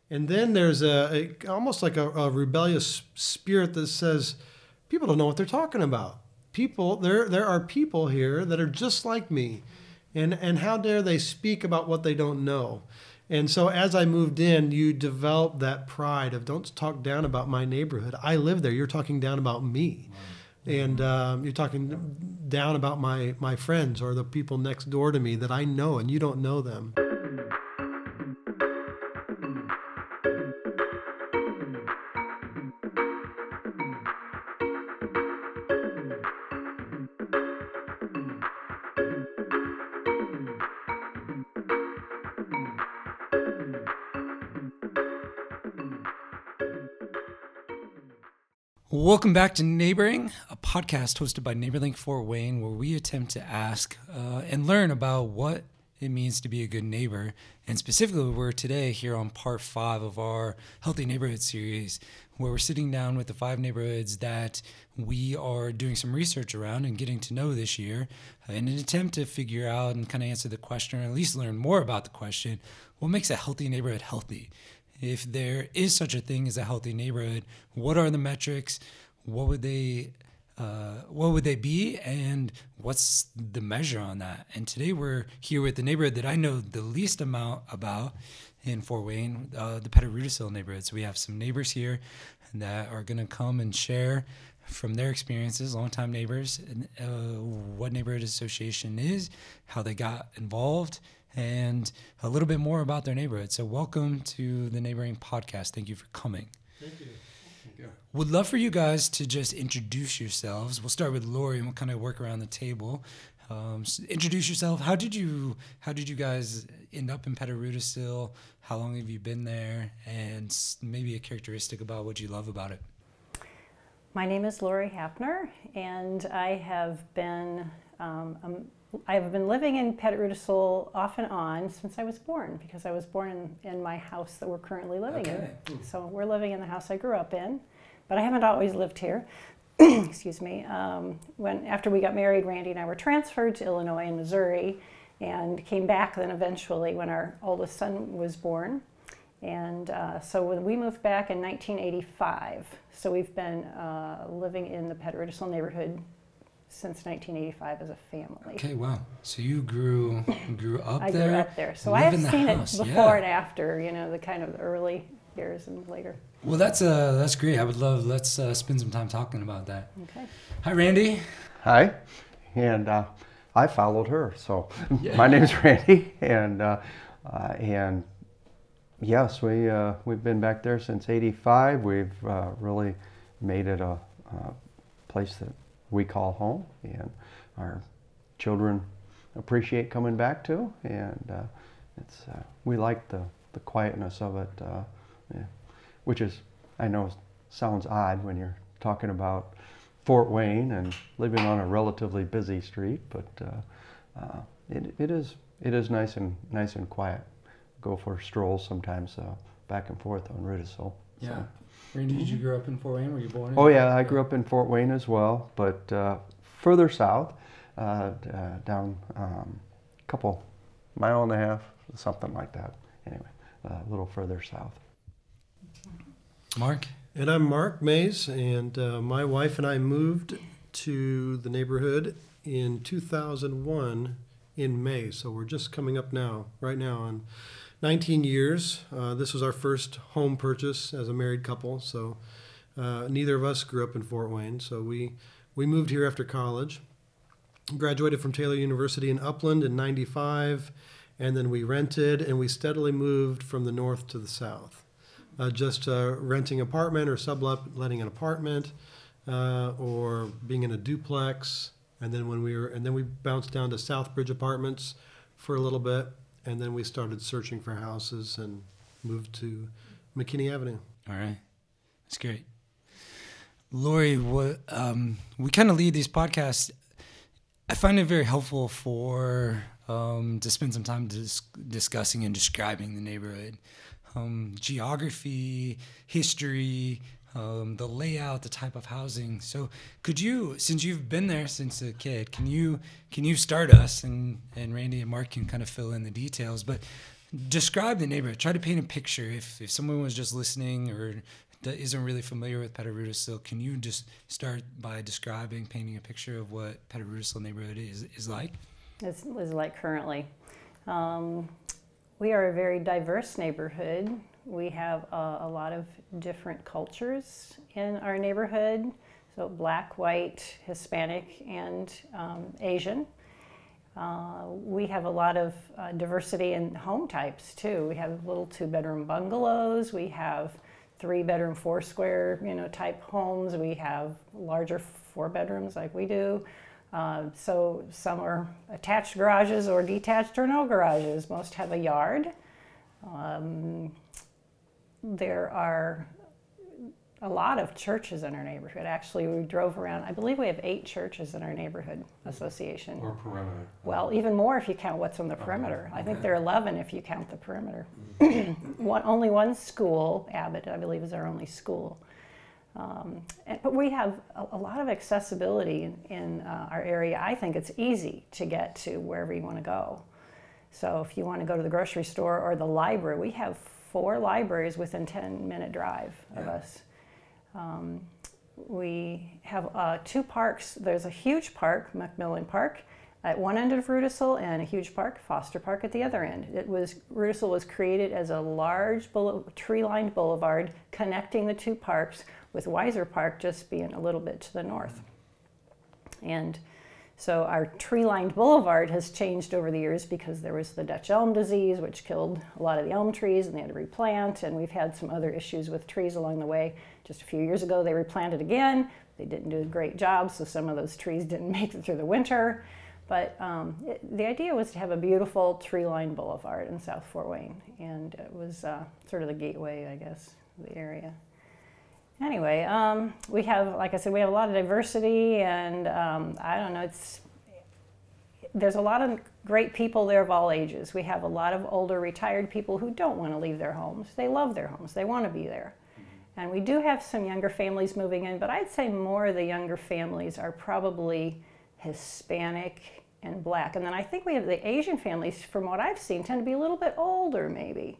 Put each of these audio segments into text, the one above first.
And then there's almost like a rebellious spirit that says, people don't know what they're talking about. There are people here that are just like me. And how dare they speak about what they don't know? And so as I moved in, you develop that pride of don't talk down about my neighborhood. I live there. You're talking down about me. And you're talking down about my friends or the people next door to me that I know and you don't know them. Welcome back to Neighboring, a podcast hosted by NeighborLink Fort Wayne, where we attempt to ask and learn about what it means to be a good neighbor. And specifically, we're today here on part 5 of our Healthy Neighborhood series, where we're sitting down with the 5 neighborhoods that we are doing some research around and getting to know this year in an attempt to figure out and kind of answer the question, or at least learn more about the question, what makes a healthy neighborhood healthy? If there is such a thing as a healthy neighborhood, what are the metrics? What would they be? And what's the measure on that? And today we're here with the neighborhood that I know the least amount about in Fort Wayne, the Pettit Rudisill neighborhood. So we have some neighbors here that are going to come and share from their experiences, longtime neighbors, what neighborhood association is, how they got involved, and a little bit more about their neighborhood. So welcome to the Neighboring Podcast. Thank you for coming. Thank you. Would love for you guys to just introduce yourselves. We'll start with Laurie and we'll kind of work around the table. So introduce yourself. How did you guys end up in Pettit Rudisill? How long have you been there? And maybe a characteristic about what you love about it. My name is Laurie Hafner, and I have been living in Pettit Rudisill off and on since I was born, because I was born in my house that we're currently living in. So we're living in the house I grew up in, but I haven't always lived here. Excuse me. After we got married, Randy and I were transferred to Illinois and Missouri, and came back then eventually when our oldest son was born. And so when we moved back in 1985, so we've been living in the Pettit Rudisill neighborhood since 1985 as a family. Okay, wow. So you grew up there? I grew up there. So I have seen it before and after, the kind of the early years and later. Well, that's great. I would love, let's spend some time talking about that. Okay. Hi, Randy. Hi. And I followed her. So my name's Randy. And yes, we've been back there since '85. We've really made it a place that we call home, and our children appreciate coming back to, and we like the quietness of it, which is, I know, sounds odd when you're talking about Fort Wayne and living on a relatively busy street, but it is nice and quiet. Go for strolls sometimes back and forth on Rudisill. Yeah. So. Randy, did you grow up in Fort Wayne? Were you born in? Oh yeah, I grew up in Fort Wayne as well, but further south, down a couple mile and a half, something like that. Anyway, a little further south. Mark? And I'm Mark Mays, and my wife and I moved to the neighborhood in 2001 in May. So we're just coming up right now on 19 years. This was our first home purchase as a married couple. So neither of us grew up in Fort Wayne. So we moved here after college, graduated from Taylor University in Upland in '95, and then we rented, and we steadily moved from the north to the south. Just renting an apartment or subletting an apartment, or being in a duplex, and then we bounced down to Southbridge Apartments for a little bit, and then we started searching for houses and moved to McKinney Avenue. All right, that's great. Laurie, we kind of lead these podcasts. I find it very helpful to spend some time discussing and describing the neighborhood. Geography, history, the layout, the type of housing. So could you, since you've been there since a kid, can you start us, and Randy and Mark can kind of fill in the details, but describe the neighborhood. Try to paint a picture. If someone was just listening or that isn't really familiar with Pettit Rudisill, can you just start by describing, painting a picture of what Pettit Rudisill neighborhood is like? Is like currently. We are a very diverse neighborhood. We have a lot of different cultures in our neighborhood. So Black, white, Hispanic, and Asian. We have a lot of diversity in home types too. We have little 2-bedroom bungalows. We have 3-bedroom, 4-square, type homes. We have larger 4 bedrooms like we do. So some are attached garages or detached or no garages. Most have a yard. There are a lot of churches in our neighborhood. Actually, we drove around. I believe we have 8 churches in our neighborhood association. Or perimeter. Well, even more if you count what's on the perimeter. I think there are 11 if you count the perimeter. Only one school, Abbott, I believe, is our only school. But we have a lot of accessibility in our area. I think it's easy to get to wherever you want to go. So if you want to go to the grocery store or the library, we have 4 libraries within 10-minute drive of us. We have 2 parks. There's a huge park, Macmillan Park, at one end of Rudisill, and a huge park, Foster Park, at the other end. Rudisill was created as a large tree-lined boulevard connecting the 2 parks, with Weiser Park just being a little bit to the north. And so our tree-lined boulevard has changed over the years because there was the Dutch elm disease, which killed a lot of the elm trees, and they had to replant, and we've had some other issues with trees along the way. Just a few years ago, they replanted again. They didn't do a great job, so some of those trees didn't make it through the winter. But the idea was to have a beautiful tree-lined boulevard in South Fort Wayne, and it was sort of the gateway, I guess, of the area. Anyway, we have, like I said, we have a lot of diversity, and I don't know, there's a lot of great people there of all ages. We have a lot of older retired people who don't want to leave their homes. They love their homes. They want to be there. And we do have some younger families moving in, but I'd say more of the younger families are probably Hispanic and Black. And then I think we have the Asian families, from what I've seen, tend to be a little bit older maybe.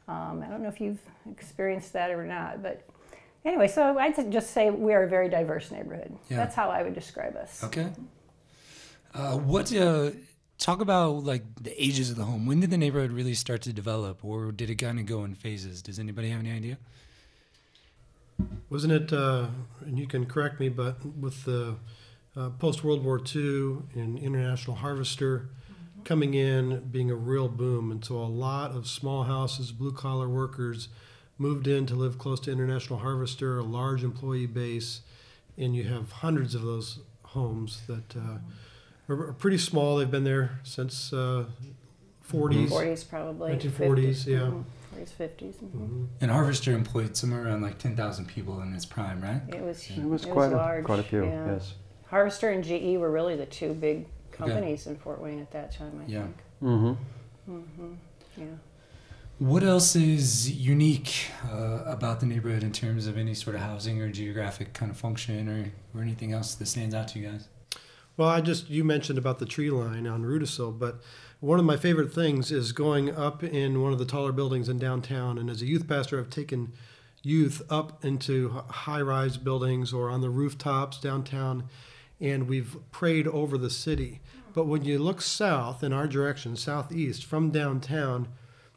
I don't know if you've experienced that or not, but anyway, so I'd just say we are a very diverse neighborhood. Yeah. That's how I would describe us. Okay. Talk about like the ages of the home. When did the neighborhood really start to develop, or did it kind of go in phases? Does anybody have any idea? Wasn't it, and you can correct me, but with the post-World War II and International Harvester coming in, being a real boom, and so a lot of small houses, blue-collar workers moved in to live close to International Harvester, a large employee base, and you have hundreds of those homes that are pretty small. They've been there since 40s. 40s probably. 1940s, yeah. 40s, 50s. Mm-hmm. And Harvester employed somewhere around like 10,000 people in its prime, right? It was quite large. Quite a few, yeah. yes. Harvester and GE were really the 2 big companies in Fort Wayne at that time, I think. Mm-hmm. Mm-hmm. Yeah. What else is unique about the neighborhood in terms of any sort of housing or geographic kind of function or anything else that stands out to you guys? Well, you mentioned about the tree line on Rudisill, but one of my favorite things is going up in one of the taller buildings in downtown. And as a youth pastor, I've taken youth up into high-rise buildings or on the rooftops downtown, and we've prayed over the city. But when you look south in our direction, southeast, from downtown,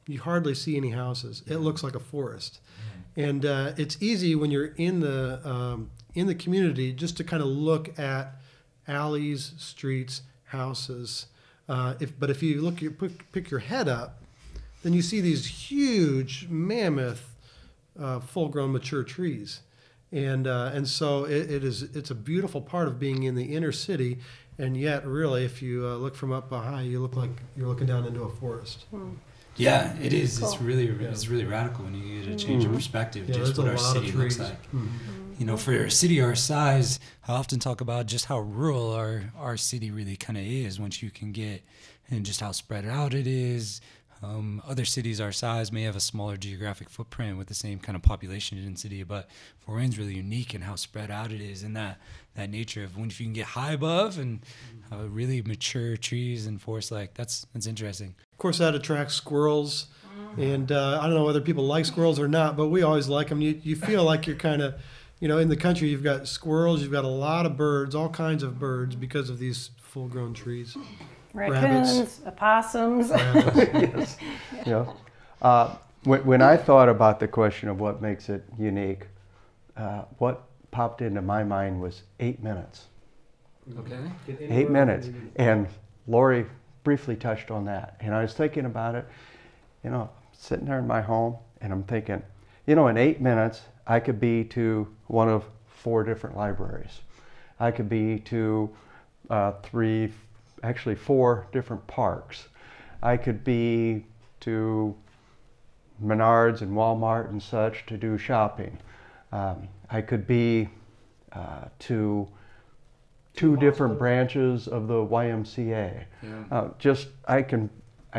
you hardly see any houses. It looks like a forest. And it's easy when you're in the community just to kind of look at alleys, streets, houses. But if you pick your head up, then you see these huge, mammoth, full-grown, mature trees. And so it's a beautiful part of being in the inner city, and yet really, if you look from up high, you look like you're looking down into a forest. Yeah, it is. Cool. It's really radical when you get a change of perspective. Yeah, just what our city looks like. You know, for a city our size, I often talk about just how rural our city really kind of is once you can get, and just how spread out it is. Other cities our size may have a smaller geographic footprint with the same kind of population density, but Fort Wayne's really unique in how spread out it is, and that nature of if you can get high above and really mature trees and forest that's interesting. Of course, that attracts squirrels, and I don't know whether people like squirrels or not, but we always like them. You feel like you're kind of, in the country, you've got squirrels, you've got a lot of birds, all kinds of birds because of these full-grown trees. Raccoons, Rabbits. opossums. Rabbits. Yes. When I thought about the question of what makes it unique, what popped into my mind was 8 minutes. Okay. 8 minutes. And Laurie briefly touched on that. And I was thinking about it, sitting there in my home, and I'm thinking, in 8 minutes, I could be to one of 4 different libraries. I could be to 4 different parks. I could be to Menards and Walmart and such to do shopping. I could be to 2 different branches of the YMCA. Yeah. I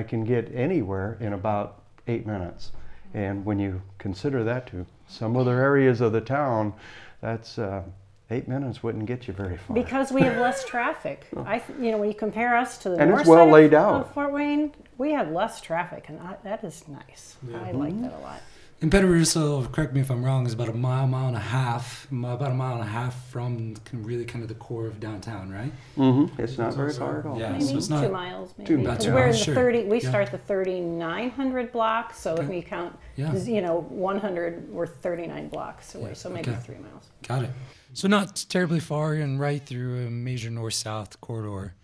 can get anywhere in about 8 minutes. And when you consider that to some other areas of the town, that's 8 minutes wouldn't get you very far. Because we have less traffic. When you compare us to the and north it's well side laid of out. Fort Wayne, we have less traffic, and that is nice. Yeah. I like that a lot. And Pettit Rudisill, correct me if I'm wrong, is about a mile and a half from really kind of the core of downtown, right? Mm-hmm. It's not very far at all. Yeah, Maybe so it's not 2 miles, maybe. about 'Cause 2 we're in miles, the sure. 30. We Yeah. start the 3900 block. So if you count, 100, we're 39 blocks away. So maybe 3 miles. Got it. So not terribly far and right through a major north-south corridor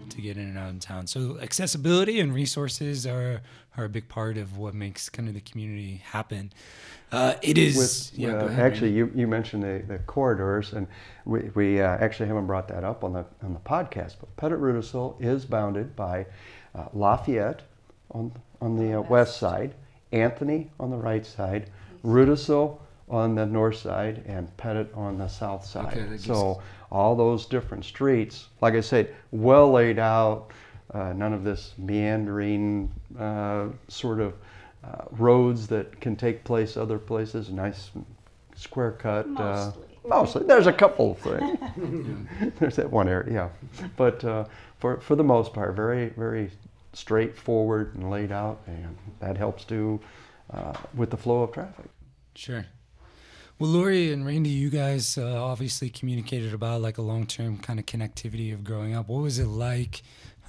to get in and out of town. So accessibility and resources are a big part of what makes kind of the community happen. It is... go ahead, actually, you mentioned the corridors, and we actually haven't brought that up on the podcast, but Pettit Rudisill is bounded by Lafayette on the west side, Anthony on the right side, Rudisill on the north side, and Pettit on the south side. Okay, so all those different streets, like I said, well laid out, none of this meandering sort of roads that can take place other places, nice square cut. Mostly. There's a couple of things. There's that one area, yeah. But for the most part, very, very straightforward and laid out, and that helps with the flow of traffic. Sure. Well, Laurie and Randy, you guys obviously communicated about a long-term kind of connectivity of growing up. What was it like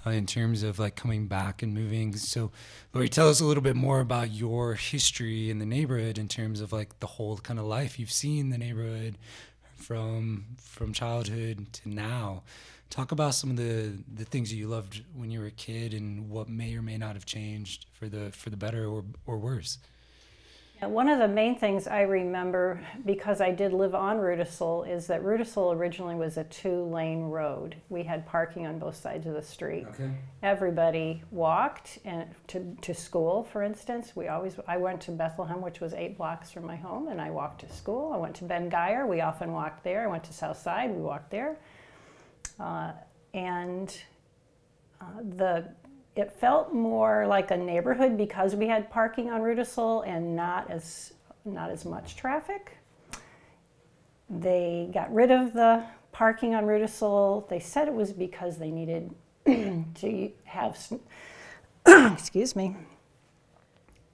in terms of coming back and moving? So, Laurie, tell us a little bit more about your history in the neighborhood in terms of the whole kind of life you've seen the neighborhood from childhood to now. Talk about some of the things that you loved when you were a kid and what may or may not have changed for the better or worse. Yeah, one of the main things I remember, because I did live on Rudisill, is that Rudisill originally was a 2-lane road. We had parking on both sides of the street. Okay. Everybody walked to school, for instance. I went to Bethlehem, which was 8 blocks from my home, and I walked to school. I went to Ben Geyer. We often walked there. I went to South Side. We walked there. It felt more like a neighborhood because we had parking on Rudisill and not as much traffic. They got rid of the parking on Rudisill. They said it was because they needed to have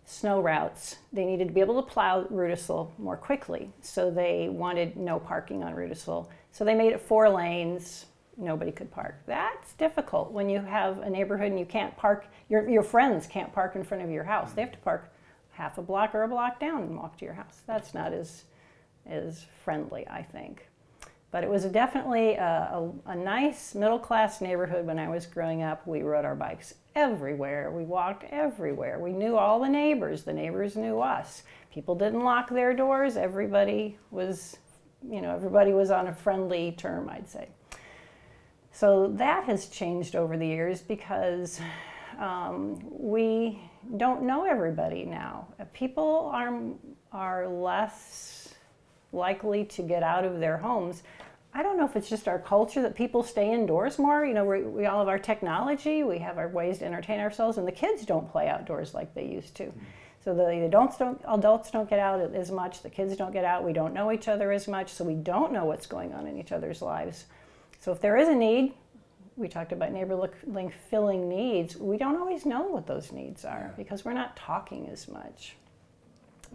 snow routes. They needed to be able to plow Rudisill more quickly, so they wanted no parking on Rudisill. So they made it 4 lanes. Nobody could park. That's difficult when you have a neighborhood and you can't park. Your friends can't park in front of your house. They have to park half a block or a block down and walk to your house. That's not as friendly, I think. But it was definitely a nice middle-class neighborhood when I was growing up. We rode our bikes everywhere. We walked everywhere. We knew all the neighbors. The neighbors knew us. People didn't lock their doors. Everybody was on a friendly term, I'd say. So that has changed over the years because we don't know everybody now. People are less likely to get out of their homes. I don't know if it's just our culture that people stay indoors more. You know, we all have our technology, we have our ways to entertain ourselves, and the kids don't play outdoors like they used to. So the adults don't get out as much, the kids don't get out, we don't know each other as much, so we don't know what's going on in each other's lives. So if there is a need, we talked about NeighborLink filling needs, we don't always know what those needs are because we're not talking as much.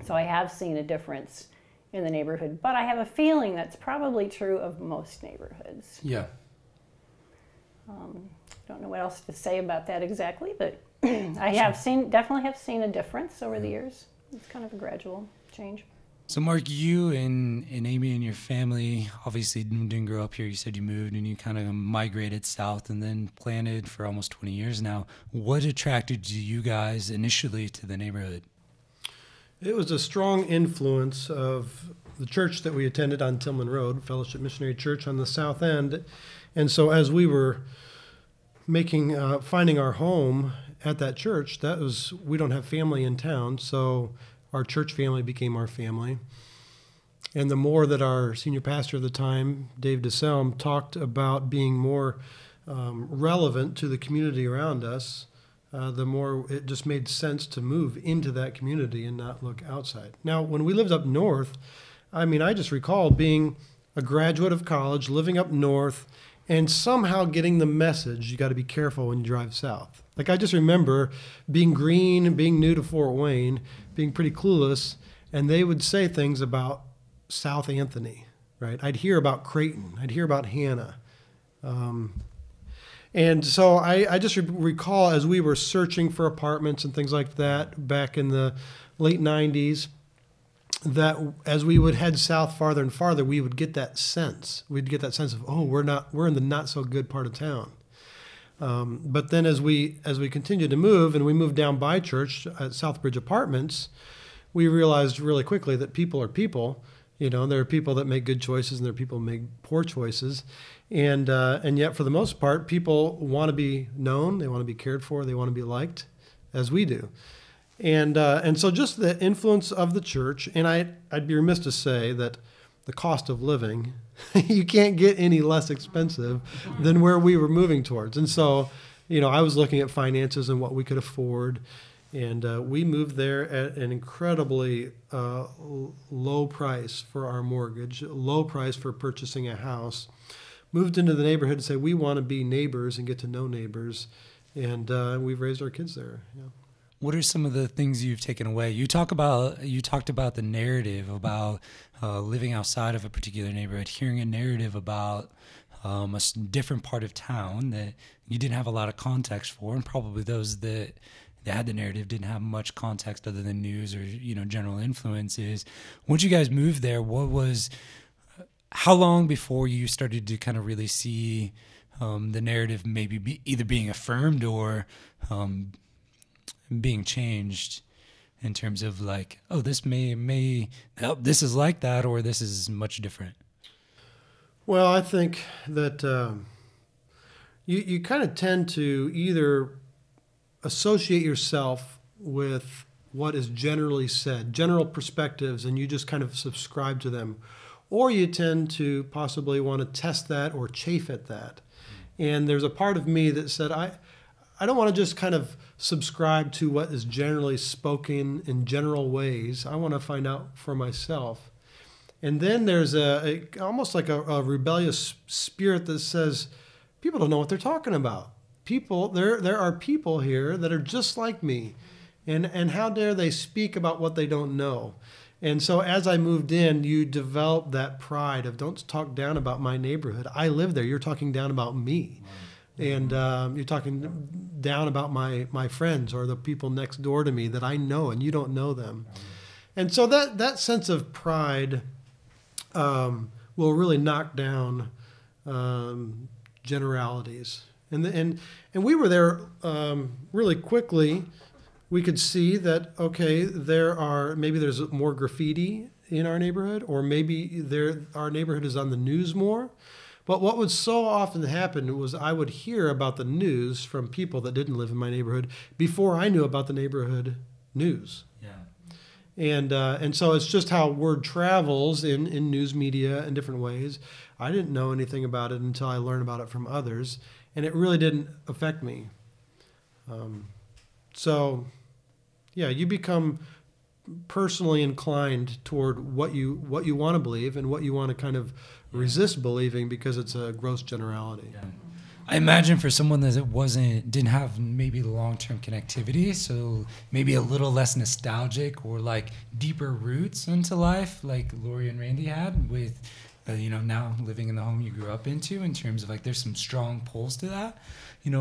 So I have seen a difference in the neighborhood, but I have a feeling that's probably true of most neighborhoods. Yeah. Don't know what else to say about that exactly, but I definitely have seen a difference over the years. It's kind of a gradual change. So Mark, you and Amy and your family obviously didn't grow up here. You said you moved and you kind of migrated south and then planted for almost 20 years now. What attracted you guys initially to the neighborhood? It was a strong influence of the church that we attended on Tillman Road, Fellowship Missionary Church on the south end. And so as we were finding our home at that church, we don't have family in town, so our church family became our family. And the more that our senior pastor at the time, Dave DeSelm, talked about being more relevant to the community around us, the more it just made sense to move into that community and not look outside. Now, when we lived up north, I just recall being a graduate of college, living up north, and somehow getting the message, you got to be careful when you drive south. Like, I just remember being green, being new to Fort Wayne, being pretty clueless, and they would say things about South Anthony, right? I'd hear about Creighton. I'd hear about Hannah. And so I just recall as we were searching for apartments and things like that back in the late 90s, that as we would head south farther and farther, we would get that sense. We'd get that sense of, oh, we're in the not so good part of town. But then as we continued to move, and we moved down by church at Southbridge Apartments, we realized really quickly that people are people. You know, there are people that make good choices and there are people who make poor choices. And yet, for the most part, people want to be known, they want to be cared for, they want to be liked, as we do. And so just the influence of the church, and I'd be remiss to say that the cost of living, you can't get any less expensive than where we were moving towards. And so, you know, I was looking at finances and what we could afford, and we moved there at an incredibly low price for our mortgage, low price for purchasing a house. Moved into the neighborhood and say we want to be neighbors and get to know neighbors, and we've raised our kids there. Yeah. What are some of the things you've taken away? You talked about the narrative about living outside of a particular neighborhood, hearing a narrative about a different part of town that you didn't have a lot of context for, and probably those that had the narrative didn't have much context other than news or, you know, general influences. Once you guys moved there, how long before you started to kind of really see the narrative maybe either being affirmed or being changed in terms of like, oh, this this is like that, or this is much different? Well, I think that you kind of tend to either associate yourself with what is generally said, general perspectives, and you just kind of subscribe to them, or you tend to possibly want to test that or chafe at that. And there's a part of me that said, I don't want to just kind of subscribe to what is generally spoken in general ways. I want to find out for myself. And then there's almost like a rebellious spirit that says, people don't know what they're talking about. There are people here that are just like me. And how dare they speak about what they don't know? And so as I moved in, you develop that pride of, don't talk down about my neighborhood. I live there. You're talking down about me. And you're talking down about my friends or the people next door to me that I know and you don't know them. And so that sense of pride will really knock down generalities. And we were there really quickly. We could see that, okay, maybe there's more graffiti in our neighborhood, or maybe our neighborhood is on the news more. But what would so often happen was I would hear about the news from people that didn't live in my neighborhood before I knew about the neighborhood news. Yeah. And so it's just how word travels in news media in different ways. I didn't know anything about it until I learned about it from others, and it really didn't affect me. So, yeah, you become personally inclined toward what you want to believe and what you want to kind of resist believing because it's a gross generality. Yeah. I imagine for someone that didn't have maybe long-term connectivity, so maybe a little less nostalgic or like deeper roots into life, like Laurie and Randy had with, now living in the home you grew up into, in terms of like there's some strong pulls to that.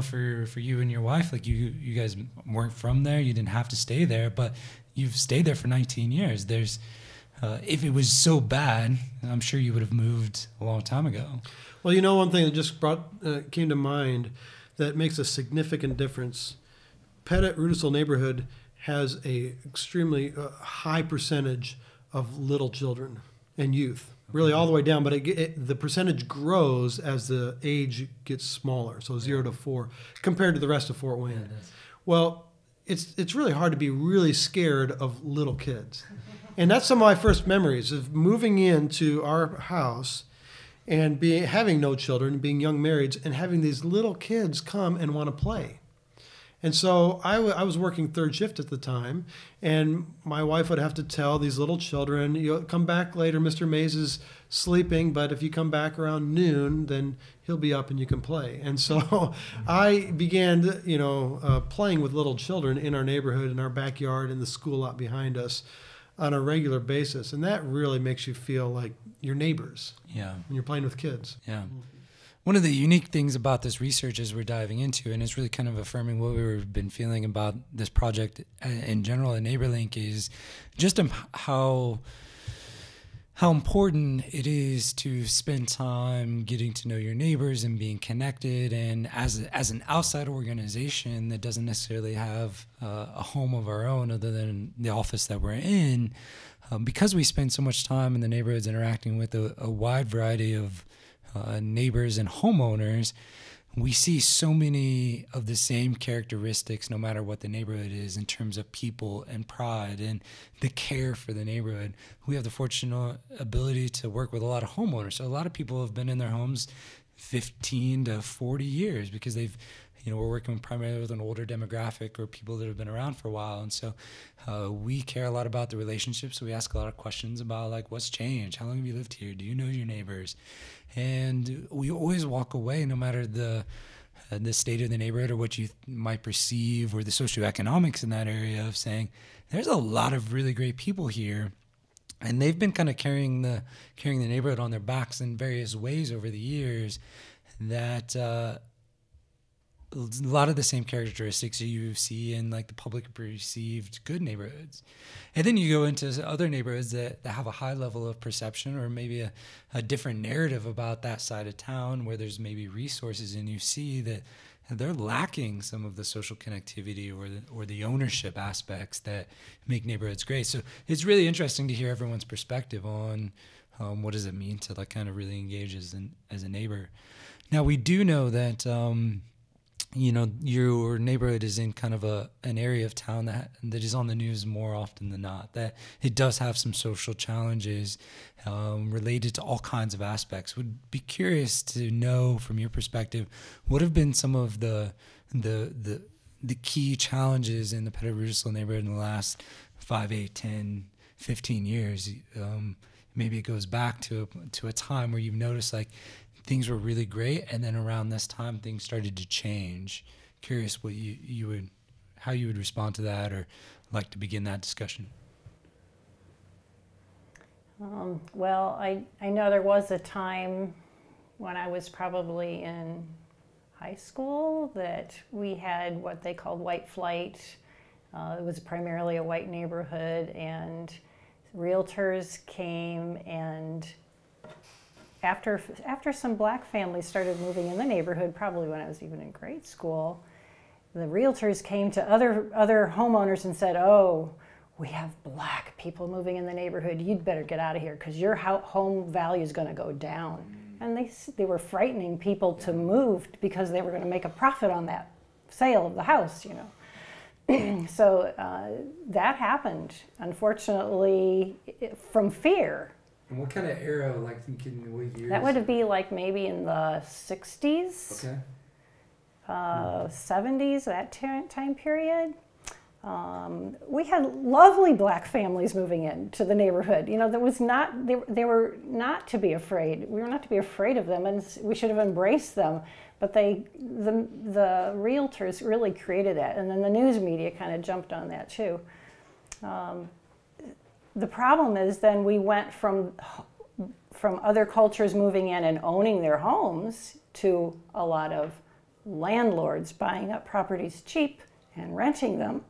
For you and your wife, like you guys weren't from there, you didn't have to stay there, but you've stayed there for 19 years. There's, if it was so bad, I'm sure you would have moved a long time ago. Well, one thing that just came to mind that makes a significant difference. Pettit Rudisill neighborhood has a extremely high percentage of little children and youth, really all the way down. But the percentage grows as the age gets smaller, so 0 to 4, compared to the rest of Fort Wayne. Yeah, well, it's really hard to be really scared of little kids. And that's some of my first memories of moving into our house and having no children, being young marrieds, and having these little kids come and want to play. And so I was working third shift at the time, and my wife would have to tell these little children, come back later, Mr. Mays is sleeping, but if you come back around noon, then he'll be up and you can play. And so I began, playing with little children in our neighborhood, in our backyard, in the school lot behind us, on a regular basis. And that really makes you feel like your neighbors. Yeah. When you're playing with kids. Yeah. One of the unique things about this research as we're diving into, and it's really kind of affirming what we've been feeling about this project in general at NeighborLink, is just how important it is to spend time getting to know your neighbors and being connected. And as an outside organization that doesn't necessarily have a home of our own other than the office that we're in, because we spend so much time in the neighborhoods interacting with a wide variety of neighbors and homeowners, we see so many of the same characteristics no matter what the neighborhood is in terms of people and pride and the care for the neighborhood. We have the fortunate ability to work with a lot of homeowners. So a lot of people have been in their homes 15 to 40 years because they've, we're working primarily with an older demographic or people that have been around for a while. And so we care a lot about the relationships. So we ask a lot of questions about like, what's changed? How long have you lived here? Do you know your neighbors? And we always walk away, no matter the state of the neighborhood or what you might perceive or the socioeconomics in that area, of saying there's a lot of really great people here, and they've been kind of carrying the neighborhood on their backs in various ways over the years. That a lot of the same characteristics you see in like the public perceived good neighborhoods. And then you go into other neighborhoods that have a high level of perception or maybe a different narrative about that side of town where there's maybe resources, and you see that they're lacking some of the social connectivity or the ownership aspects that make neighborhoods great. So it's really interesting to hear everyone's perspective on what does it mean to like kind of really engage as a neighbor. Now, we do know that your neighborhood is in kind of an area of town that is on the news more often than not, that it does have some social challenges related to all kinds of aspects. Would be curious to know from your perspective, what have been some of the key challenges in the Pettit Rudisill neighborhood in the last 5, 8, 10, 15 years? Maybe it goes back to a time where you've noticed like things were really great, and then around this time things started to change. Curious what how you would respond to that, or like to begin that discussion. Well, I know there was a time when I was probably in high school that we had what they called white flight. It was primarily a white neighborhood, and realtors came, and after some black families started moving in the neighborhood, probably when I was even in grade school, the realtors came to other homeowners and said, "Oh, we have black people moving in the neighborhood. You'd better get out of here because your home value is going to go down." And they were frightening people to move because they were going to make a profit on that sale of the house, So that happened, unfortunately, from fear. And what kind of era, like in what years? That would be like maybe in the 60s, Okay. 70s, that time period. We had lovely black families moving into the neighborhood. You know, there was not, they were not to be afraid. We were not to be afraid of them, and we should have embraced them. But the realtors really created that, and then the news media kind of jumped on that too. The problem is then we went from other cultures moving in and owning their homes to a lot of landlords buying up properties cheap and renting them.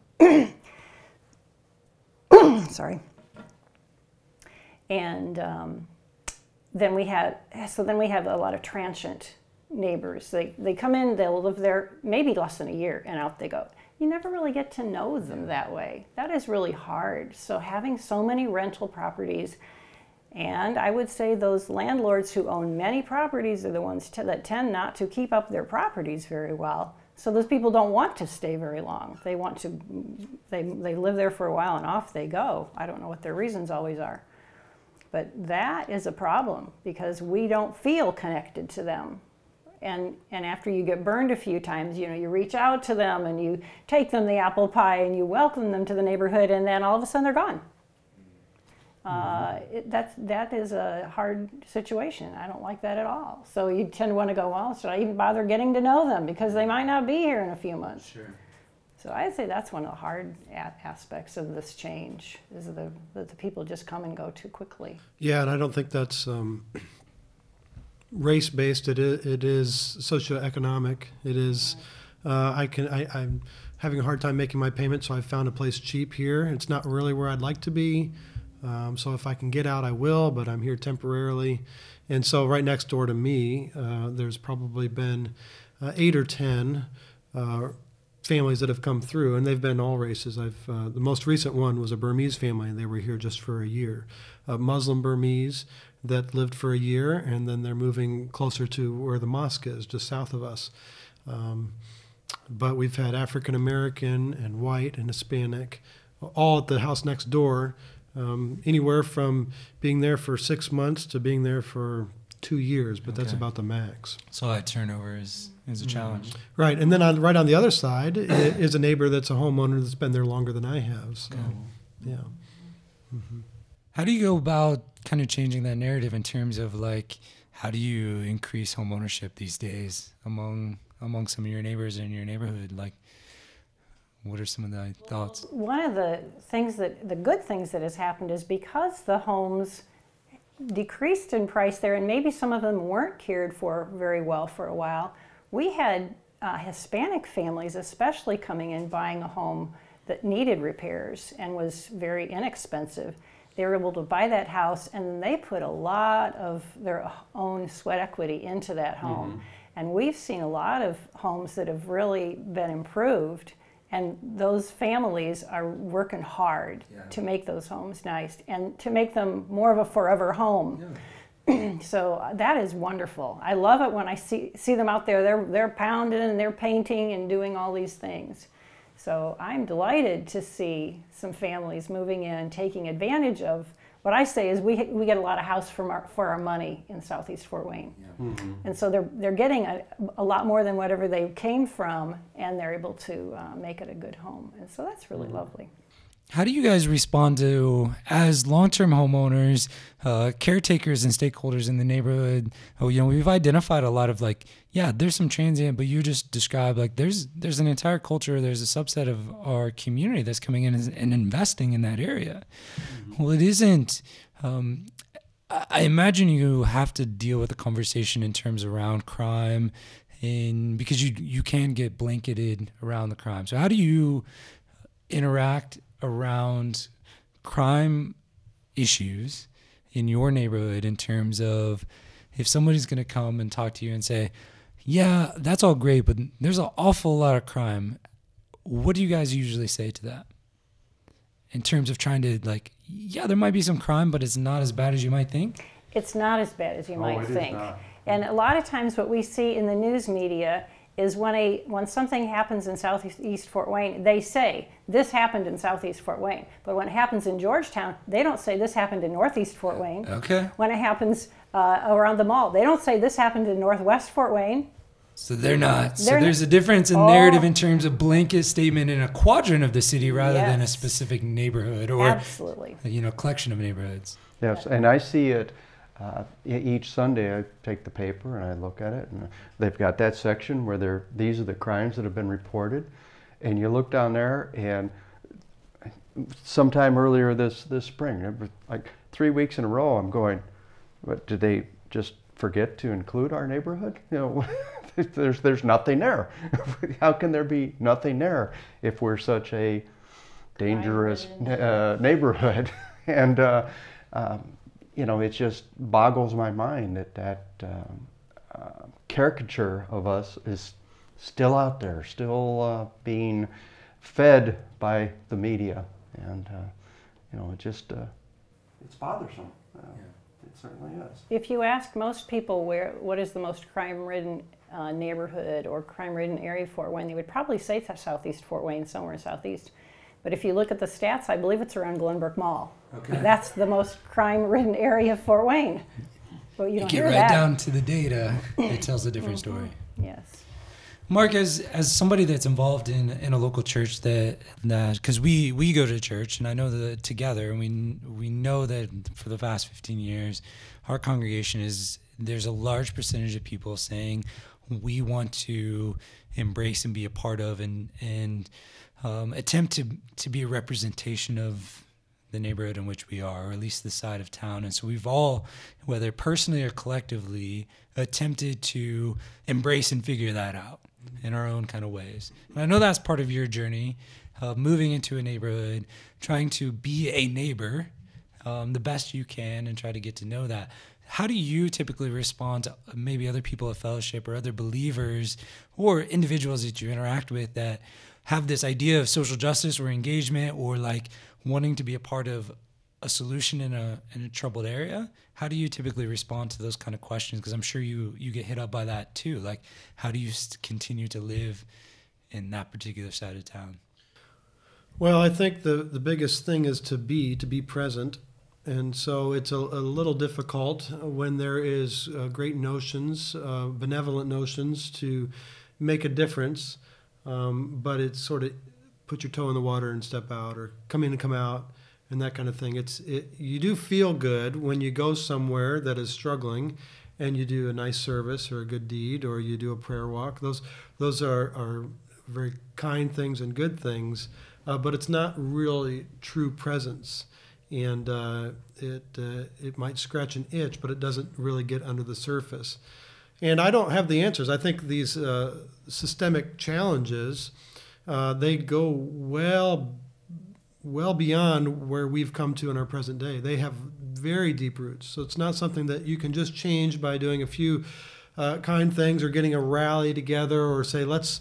Sorry. And then we have a lot of transient neighbors. They come in, they'll live there maybe less than a year, and out they go. You never really get to know them that way. That is really hard. So having so many rental properties, and I would say those landlords who own many properties are the ones that tend not to keep up their properties very well. So those people don't want to stay very long. They want to, they live there for a while and off they go. I don't know what their reasons always are. But that is a problem because we don't feel connected to them. And after you get burned a few times, you know, you reach out to them and you take them the apple pie and you welcome them to the neighborhood, and then all of a sudden they're gone. That is a hard situation. I don't like that at all. So you tend to want to go, well, should I even bother getting to know them because they might not be here in a few months. Sure. So I'd say that's one of the hard aspects of this change, is that the people just come and go too quickly. Yeah, and I don't think that's race-based. It is socioeconomic. It is. I'm having a hard time making my payment, so I found a place cheap here. It's not really where I'd like to be. So if I can get out, I will, but I'm here temporarily. And so right next door to me, there's probably been 8 or 10 families that have come through, and they've been all races. The most recent one was a Burmese family, and they were here just for a year. Muslim Burmese that lived for a year, and then they're moving closer to where the mosque is, just south of us. But we've had African American and white and Hispanic, all at the house next door. Anywhere from being there for 6 months to being there for 2 years, but that's about the max. So that turnover is a challenge. Right, and then right on the other side is a neighbor that's a homeowner that's been there longer than I have. So, yeah. Mm-hmm. How do you go about kind of changing that narrative in terms of like, how do you increase home ownership these days among some of your neighbors in your neighborhood? Like, what are some of the thoughts? One of the good things that has happened is because the homes decreased in price there, and maybe some of them weren't cared for very well for a while, we had Hispanic families especially coming in buying a home that needed repairs and was very inexpensive. They were able to buy that house, and then they put a lot of their own sweat equity into that home. Mm-hmm. And we've seen a lot of homes that have really been improved. And those families are working hard to make those homes nice and to make them more of a forever home. Yeah. So that is wonderful. I love it when I see them out there. They're pounding and they're painting and doing all these things. So I'm delighted to see some families moving in, taking advantage of what I say is we get a lot of house for our money in Southeast Fort Wayne. Yeah. Mm-hmm. And so they're getting a lot more than whatever they came from, and they're able to make it a good home. And so that's really lovely. How do you guys respond to, as long-term homeowners, caretakers and stakeholders in the neighborhood? Oh, you know, we've identified a lot of like, yeah, there's some transient, but you just described like there's an entire culture, there's a subset of our community that's coming in and investing in that area. Mm-hmm. Well, it isn't. I imagine you have to deal with the conversation in terms around crime, because you can get blanketed around the crime. So how do you interact around crime issues in your neighborhood in terms of if somebody's going to come and talk to you and say, yeah, that's all great, but there's an awful lot of crime. What do you guys usually say to that? In terms of trying to like, yeah, there might be some crime, but it's not as bad as you might think? It's not as bad as you might think. And a lot of times what we see in the news media is when something happens in Southeast Fort Wayne, they say, this happened in Southeast Fort Wayne. But when it happens in Georgetown, they don't say this happened in Northeast Fort Wayne. Okay. When it happens around the mall, they don't say this happened in Northwest Fort Wayne. So they're not. So there's a difference in narrative in terms of blanket statement in a quadrant of the city rather than a specific neighborhood or absolutely, collection of neighborhoods. Yes, and I see it each Sunday. I take the paper and I look at it, and they've got that section where these are the crimes that have been reported, and you look down there, and sometime earlier this spring, like 3 weeks in a row, I'm going, what, did they just forget to include our neighborhood? You know, there's nothing there. How can there be nothing there if we're such a dangerous neighborhood? And you know, it just boggles my mind that caricature of us is still out there, still being fed by the media, and you know, it just it's bothersome. It certainly is. If you ask most people what is the most crime-ridden neighborhood or crime-ridden area of Fort Wayne, they would probably say Southeast Fort Wayne, somewhere in Southeast. But if you look at the stats, I believe it's around Glenbrook Mall. Okay. That's the most crime-ridden area of Fort Wayne. But you don't get hear right that. Down to the data, it tells a different story. Yes. Mark, as somebody that's involved in a local church, that because we go to church, and I know that together, and we know that for the past 15 years, our congregation there's a large percentage of people saying we want to embrace and be a part of and attempt to be a representation of the neighborhood in which we are, or at least the side of town. And so we've all, whether personally or collectively, attempted to embrace and figure that out in our own kind of ways. And I know that's part of your journey, moving into a neighborhood, trying to be a neighbor the best you can and try to get to know that. How do you typically respond to maybe other people at fellowship or other believers or individuals that you interact with that have this idea of social justice or engagement or like wanting to be a part of a solution in a troubled area? How do you typically respond to those kind of questions? Because I'm sure you get hit up by that too. Like, how do you continue to live in that particular side of town? Well, I think the biggest thing is to be present. And so it's a little difficult when there is great notions, benevolent notions to make a difference, but it's sort of put your toe in the water and step out, or come in and come out, and that kind of thing. You do feel good when you go somewhere that is struggling, and you do a nice service or a good deed, or you do a prayer walk. Those are very kind things and good things, but it's not really true presence. And it might scratch an itch, but it doesn't really get under the surface. And I don't have the answers. I think these systemic challenges, they go well beyond where we've come to in our present day. They have very deep roots. So it's not something that you can just change by doing a few kind things or getting a rally together, or say let's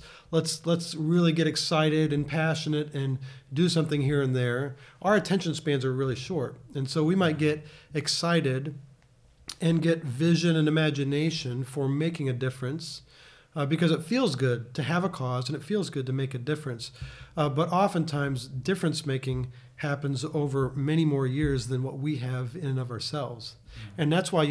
really get excited and passionate and do something here and there. Our attention spans are really short, and so we might get excited and get vision and imagination for making a difference because it feels good to have a cause and it feels good to make a difference. But oftentimes difference making happens over many more years than what we have in and of ourselves. And that's why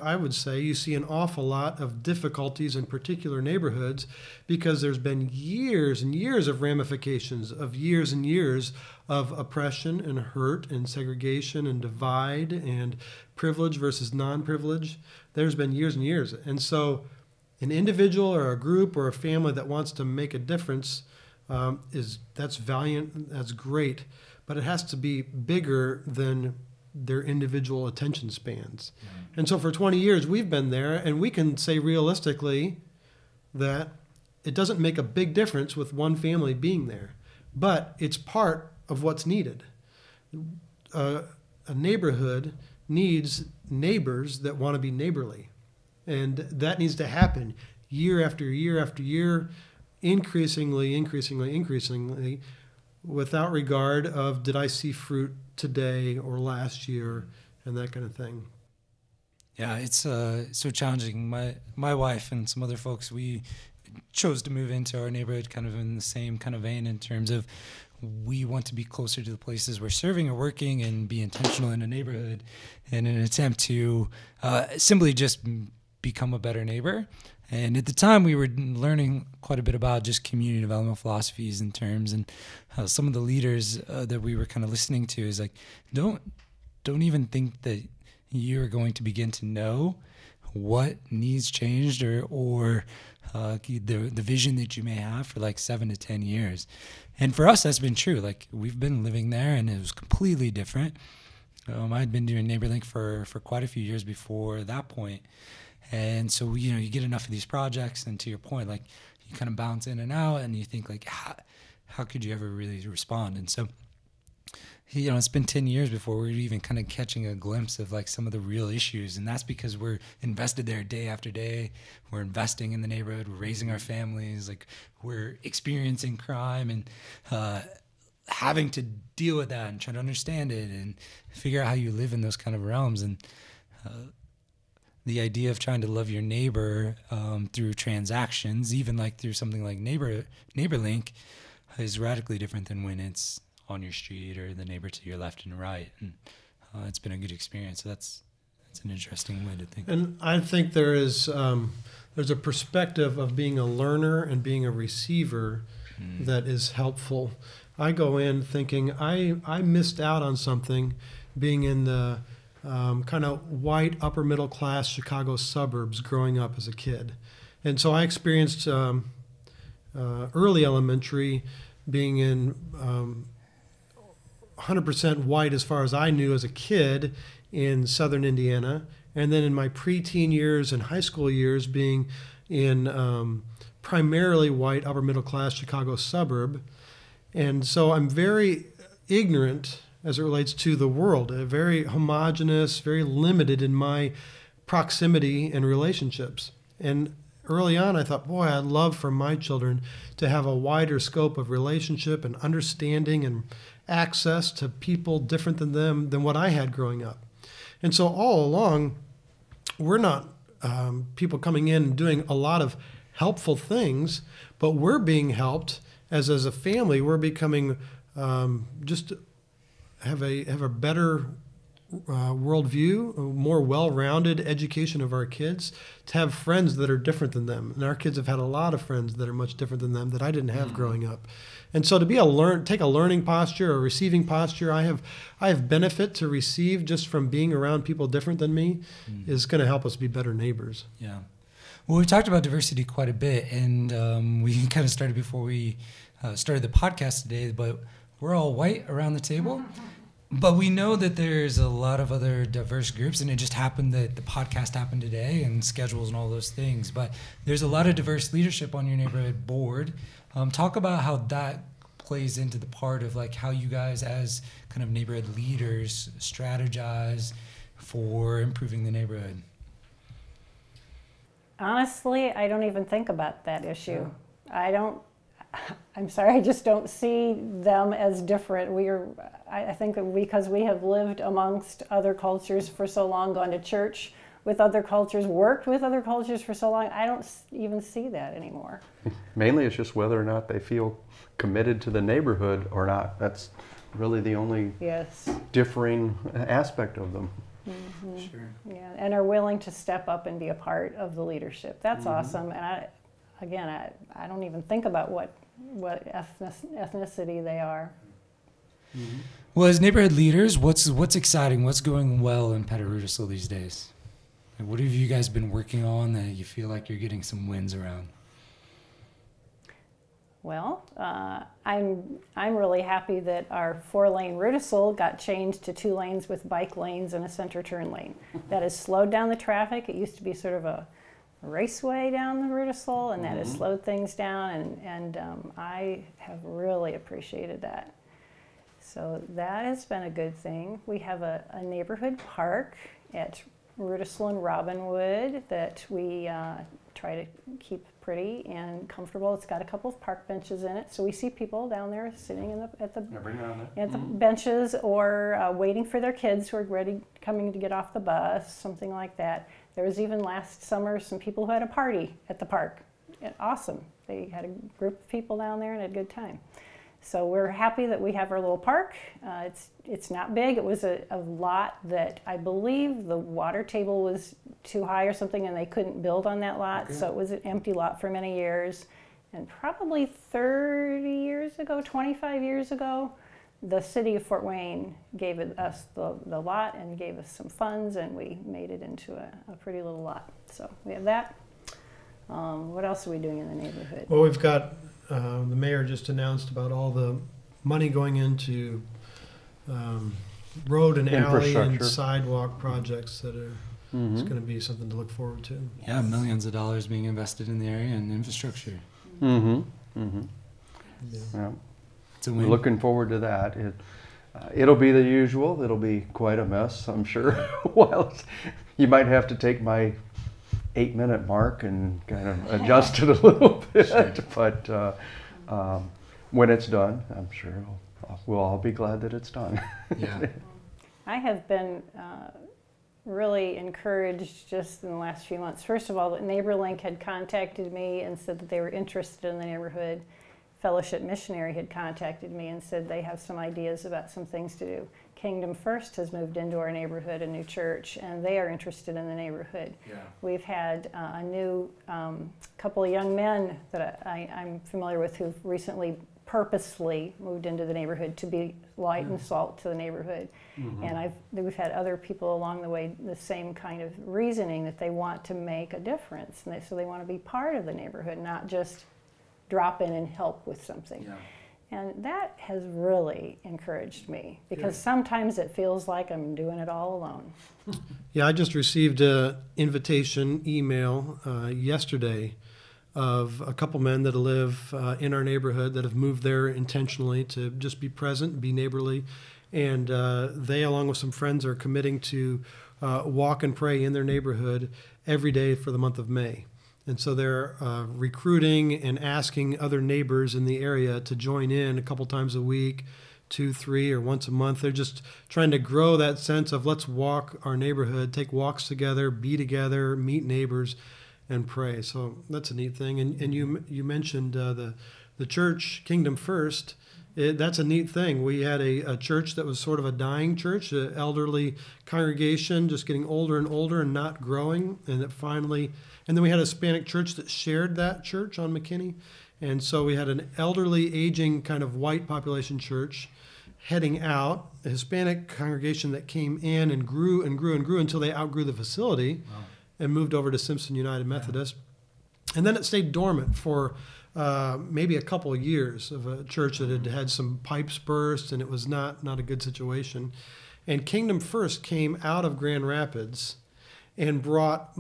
I would say you see an awful lot of difficulties in particular neighborhoods, because there's been years and years of ramifications of years and years of oppression and hurt and segregation and divide and privilege versus non-privilege. There's been years and years. And so an individual or a group or a family that wants to make a difference, that's valiant, that's great, but it has to be bigger than their individual attention spans. And so for 20 years we've been there, and we can say realistically that it doesn't make a big difference with one family being there, but it's part of what's needed. A neighborhood needs neighbors that want to be neighborly, and that needs to happen year after year after year, increasingly, without regard of did I see fruit today or last year, and that kind of thing. Yeah, it's so challenging. My wife and some other folks, we chose to move into our neighborhood kind of in the same kind of vein in terms of we want to be closer to the places we're serving or working and be intentional in a neighborhood in an attempt to simply just become a better neighbor. And at the time, we were learning quite a bit about just community development philosophies and terms, and some of the leaders that we were kind of listening to is like, don't even think that you're going to begin to know what needs changed or the vision that you may have for like 7 to 10 years. And for us, that's been true. Like, we've been living there, and it was completely different. I'd been doing NeighborLink for quite a few years before that point. And so, you get enough of these projects, and to your point, like, you kind of bounce in and out, and you think, like, how could you ever really respond? And so, it's been 10 years before we're even kind of catching a glimpse of, like, some of the real issues. And that's because we're invested there day after day. We're investing in the neighborhood. We're raising our families. Like, we're experiencing crime and having to deal with that and try to understand it and figure out how you live in those kind of realms. And the idea of trying to love your neighbor through transactions, even like through something like NeighborLink, is radically different than when it's on your street or the neighbor to your left and right. And it's been a good experience. So that's an interesting way to think. And I think there's a perspective of being a learner and being a receiver that is helpful. I go in thinking I missed out on something being in the kind of white upper middle class Chicago suburbs growing up as a kid. And so I experienced early elementary being in 100% white as far as I knew as a kid in southern Indiana. And then in my preteen years and high school years being in primarily white upper middle class Chicago suburb. And so I'm very ignorant as it relates to the world, very homogenous, very limited in my proximity and relationships. And early on, I thought, boy, I'd love for my children to have a wider scope of relationship and understanding and access to people different than them than what I had growing up. And so all along, we're not people coming in and doing a lot of helpful things, but we're being helped as a family. We're becoming just have a better worldview, a more well-rounded education of our kids, to have friends that are different than them. And our kids have had a lot of friends that are much different than them that I didn't have growing up. And so to be take a learning posture, a receiving posture, I have benefit to receive just from being around people different than me is going to help us be better neighbors. Yeah. Well, we talked about diversity quite a bit, and we kind of started before we started the podcast today, but we're all white around the table. But we know that there's a lot of other diverse groups, and it just happened that the podcast happened today and schedules and all those things. But there's a lot of diverse leadership on your neighborhood board. Talk about how that plays into the part of like how you guys as kind of neighborhood leaders strategize for improving the neighborhood. Honestly, I don't even think about that issue. Yeah. I'm sorry, I just don't see them as different. I think that because we have lived amongst other cultures for so long, gone to church with other cultures, worked with other cultures for so long, I don't even see that anymore. Mainly it's just whether or not they feel committed to the neighborhood or not. That's really the only differing aspect of them. Mm-hmm. Sure. Yeah, and are willing to step up and be a part of the leadership. That's awesome. And I don't even think about what ethnicity they are. Mm-hmm. Well, as neighborhood leaders, what's exciting? What's going well in Pettit Rudisill these days? And what have you guys been working on that you feel like you're getting some wins around? Well, I'm really happy that our 4-lane Rudisill got changed to 2 lanes with bike lanes and a center turn lane. That has slowed down the traffic. It used to be sort of a raceway down the Rudisill, and that has slowed things down, and I have really appreciated that. So that has been a good thing. We have a neighborhood park at Rudisill and Robinwood that we try to keep pretty and comfortable. It's got a couple of park benches in it, so we see people down there sitting at the benches or waiting for their kids who are coming to get off the bus, something like that. There was even last summer some people who had a party at the park awesome. They had a group of people down there and had a good time. So we're happy that we have our little park. It's not big. It was a lot that I believe the water table was too high or something, and they couldn't build on that lot. Okay. So it was an empty lot for many years. And probably 30 years ago, 25 years ago, the city of Fort Wayne gave us the lot and gave us some funds, and we made it into a pretty little lot. So we have that. What else are we doing in the neighborhood? Well, we've got, the mayor just announced about all the money going into road and alley and sidewalk projects that are it's going to be something to look forward to. Yeah, millions of dollars being invested in the area and infrastructure. Yeah. We're looking forward to that. It'll be the usual. It'll be quite a mess, I'm sure. Well, you might have to take my 8-minute mark and kind of adjust it a little bit. Sure. But when it's done, I'm sure we'll all be glad that it's done. Yeah. I have been really encouraged just in the last few months. First of all, NeighborLink had contacted me and said that they were interested in the neighborhood. Fellowship Missionary had contacted me and said they have some ideas about some things to do. Kingdom First has moved into our neighborhood, a new church, and they are interested in the neighborhood. Yeah. We've had a new couple of young men that I'm familiar with who've recently purposely moved into the neighborhood to be light and salt to the neighborhood. And we've had other people along the way, the same kind of reasoning that they want to make a difference. And so they want to be part of the neighborhood, not just drop in and help with something. Yeah. And that has really encouraged me, because sometimes it feels like I'm doing it all alone. Yeah, I just received an invitation email yesterday of a couple men that live in our neighborhood that have moved there intentionally to just be present, be neighborly. And they, along with some friends, are committing to walk and pray in their neighborhood every day for the month of May. And so they're recruiting and asking other neighbors in the area to join in a couple times a week, 2, 3, or once a month. They're just trying to grow that sense of let's walk our neighborhood, take walks together, be together, meet neighbors, and pray. So that's a neat thing. And you mentioned the church, Kingdom First. That's a neat thing. We had a church that was sort of a dying church, an elderly congregation, just getting older and older and not growing. And it finally, and then we had a Hispanic church that shared that church on McKinney. And so we had an elderly, aging kind of white population church heading out, a Hispanic congregation that came in and grew and grew and grew until they outgrew the facility. Wow. And moved over to Simpson United Methodist. And then it stayed dormant for maybe a couple of years of a church that had had some pipes burst, and it was not a good situation. And Kingdom First came out of Grand Rapids and brought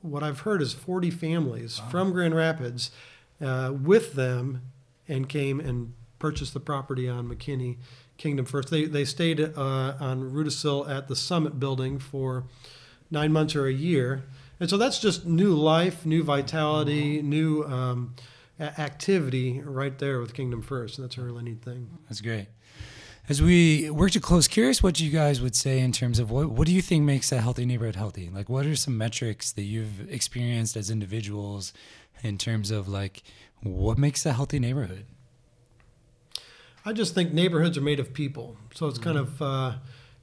what I've heard is 40 families from Grand Rapids with them, and came and purchased the property on McKinney. Kingdom First. They stayed on Rudisill at the Summit building for 9 months or a year. And so that's just new life, new vitality, new activity right there with Kingdom First. That's a really neat thing. That's great. As we work to close, curious what you guys would say in terms of what do you think makes a healthy neighborhood healthy? Like, what are some metrics that you've experienced as individuals in terms of like what makes a healthy neighborhood? I just think neighborhoods are made of people. So it's kind of...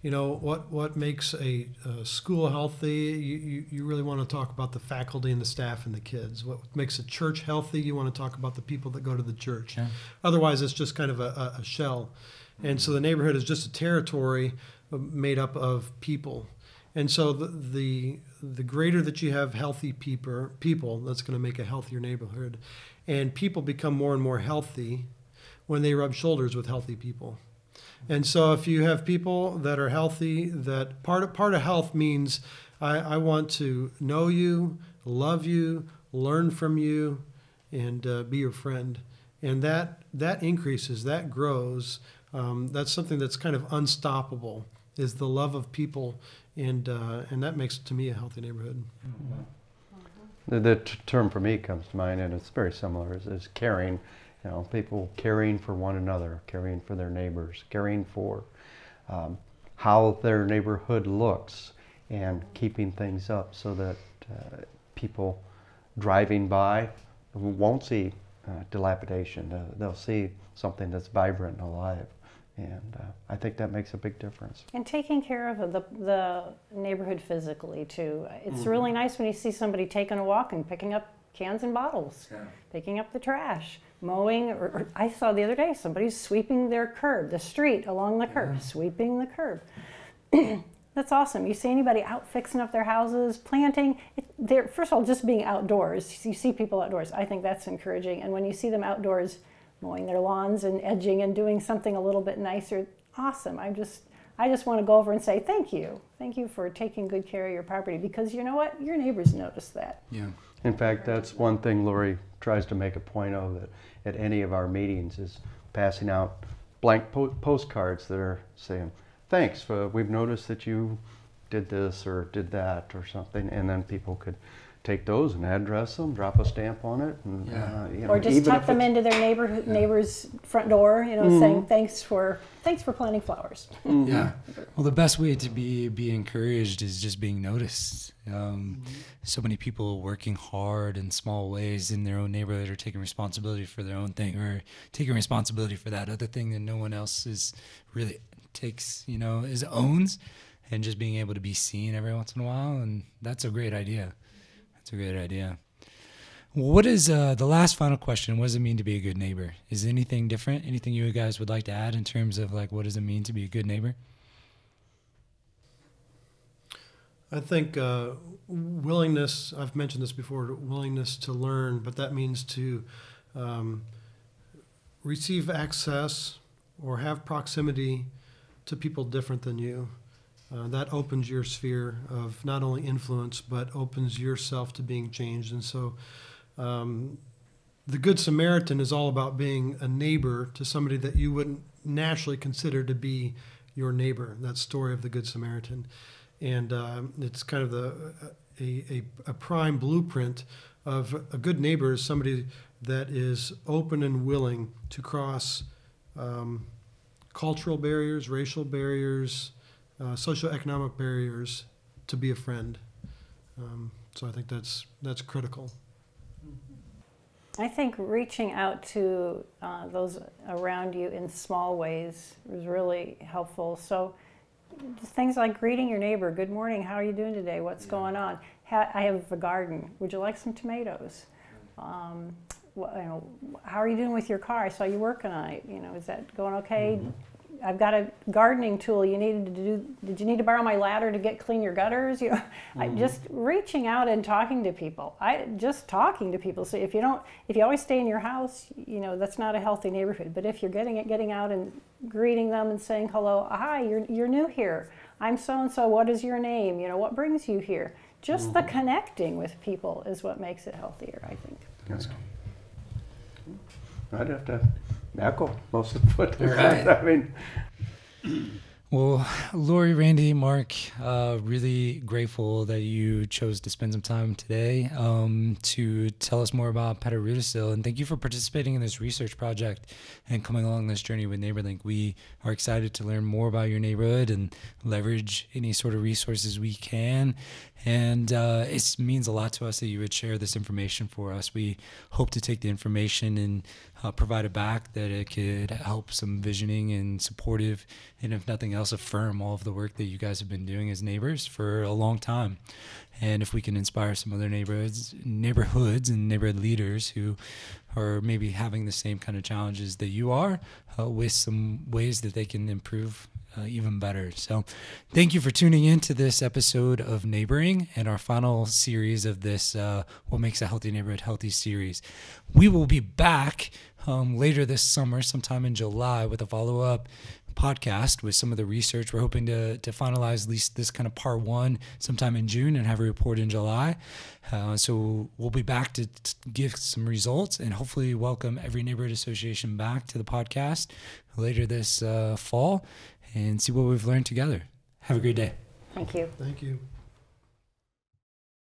what makes a school healthy? You really want to talk about the faculty and the staff and the kids. What makes a church healthy? You want to talk about the people that go to the church. Yeah. Otherwise, it's just kind of a shell. And so the neighborhood is just a territory made up of people. And so the greater that you have healthy people, that's going to make a healthier neighborhood. And people become more and more healthy when they rub shoulders with healthy people. And so if you have people that are healthy, that part of health means I want to know you, love you, learn from you, and be your friend. And that increases, that grows. That's something that's kind of unstoppable, is the love of people. And that makes, to me, a healthy neighborhood. The term for me comes to mind, and it's very similar, is caring. People caring for one another, caring for their neighbors, caring for how their neighborhood looks, and keeping things up so that people driving by won't see dilapidation. They'll see something that's vibrant and alive. And I think that makes a big difference. And taking care of the neighborhood physically too. It's really nice when you see somebody taking a walk and picking up cans and bottles, picking up the trash, mowing, or I saw the other day somebody's sweeping their curb, the street along the curb, sweeping the curb. That's awesome. You see anybody out fixing up their houses, planting, first of all, just being outdoors, you see people outdoors, I think that's encouraging. And when you see them outdoors mowing their lawns and edging and doing something a little bit nicer, awesome. I just want to go over and say thank you. Thank you for taking good care of your property, because you know what? Your neighbors notice that. Yeah. In fact, that's one thing Laurie tries to make a point of at any of our meetings, is passing out blank postcards that are saying, thanks, we've noticed that you did this or did that or something, and then people could take those and address them, drop a stamp on it, and or just tuck them into their neighbor's front door, saying thanks for planting flowers. Yeah. Well, the best way to be encouraged is just being noticed. So many people working hard in small ways in their own neighborhood, or taking responsibility for their own thing, or taking responsibility for that other thing that no one else is really takes, owns, and just being able to be seen every once in a while. And that's a great idea. That's a great idea. What is the last final question? What does it mean to be a good neighbor? Is anything different? Anything you guys would like to add in terms of what does it mean to be a good neighbor? I think willingness, I've mentioned this before, willingness to learn, but that means to receive access or have proximity to people different than you. That opens your sphere of not only influence, but opens yourself to being changed. And so the Good Samaritan is all about being a neighbor to somebody that you wouldn't naturally consider to be your neighbor, that story of the Good Samaritan. And it's kind of a prime blueprint of a good neighbor is somebody that is open and willing to cross cultural barriers, racial barriers, socioeconomic barriers to be a friend. So I think that's critical. I think reaching out to those around you in small ways is really helpful. So just things like greeting your neighbor, good morning, how are you doing today, what's going on? I have a garden, would you like some tomatoes? How are you doing with your car? I saw you working on it, is that going okay? I've got a gardening tool you needed to do. Did you need to borrow my ladder to clean your gutters? I just reaching out and talking to people. So if you always stay in your house, that's not a healthy neighborhood. But if you're getting out and greeting them and saying hello, hi, you're new here. I'm so and so. What is your name? What brings you here? Just the connecting with people is what makes it healthier, I think. That's cool. I'd have to echo most of what they said. Right. I mean, well, Laurie, Randy, Mark, really grateful that you chose to spend some time today to tell us more about Pettit Rudisill. And thank you for participating in this research project and coming along this journey with NeighborLink. We are excited to learn more about your neighborhood and leverage any sort of resources we can. And it means a lot to us that you would share this information for us. We hope to take the information and provide it back, that it could help some visioning and supportive, and if nothing else, affirm all of the work that you guys have been doing as neighbors for a long time. And if we can inspire some other neighborhoods and neighborhood leaders who are maybe having the same kind of challenges that you are, with some ways that they can improve even better. So thank you for tuning in to this episode of Neighboring and our final series of this What Makes a Healthy Neighborhood Healthy series. We will be back later this summer, sometime in July, with a follow-up podcast with some of the research. We're hoping to finalize at least this kind of part one sometime in June and have a report in July. So we'll be back to give some results and hopefully welcome every neighborhood association back to the podcast later this fall and see what we've learned together. Have a great day. Thank you. Thank you.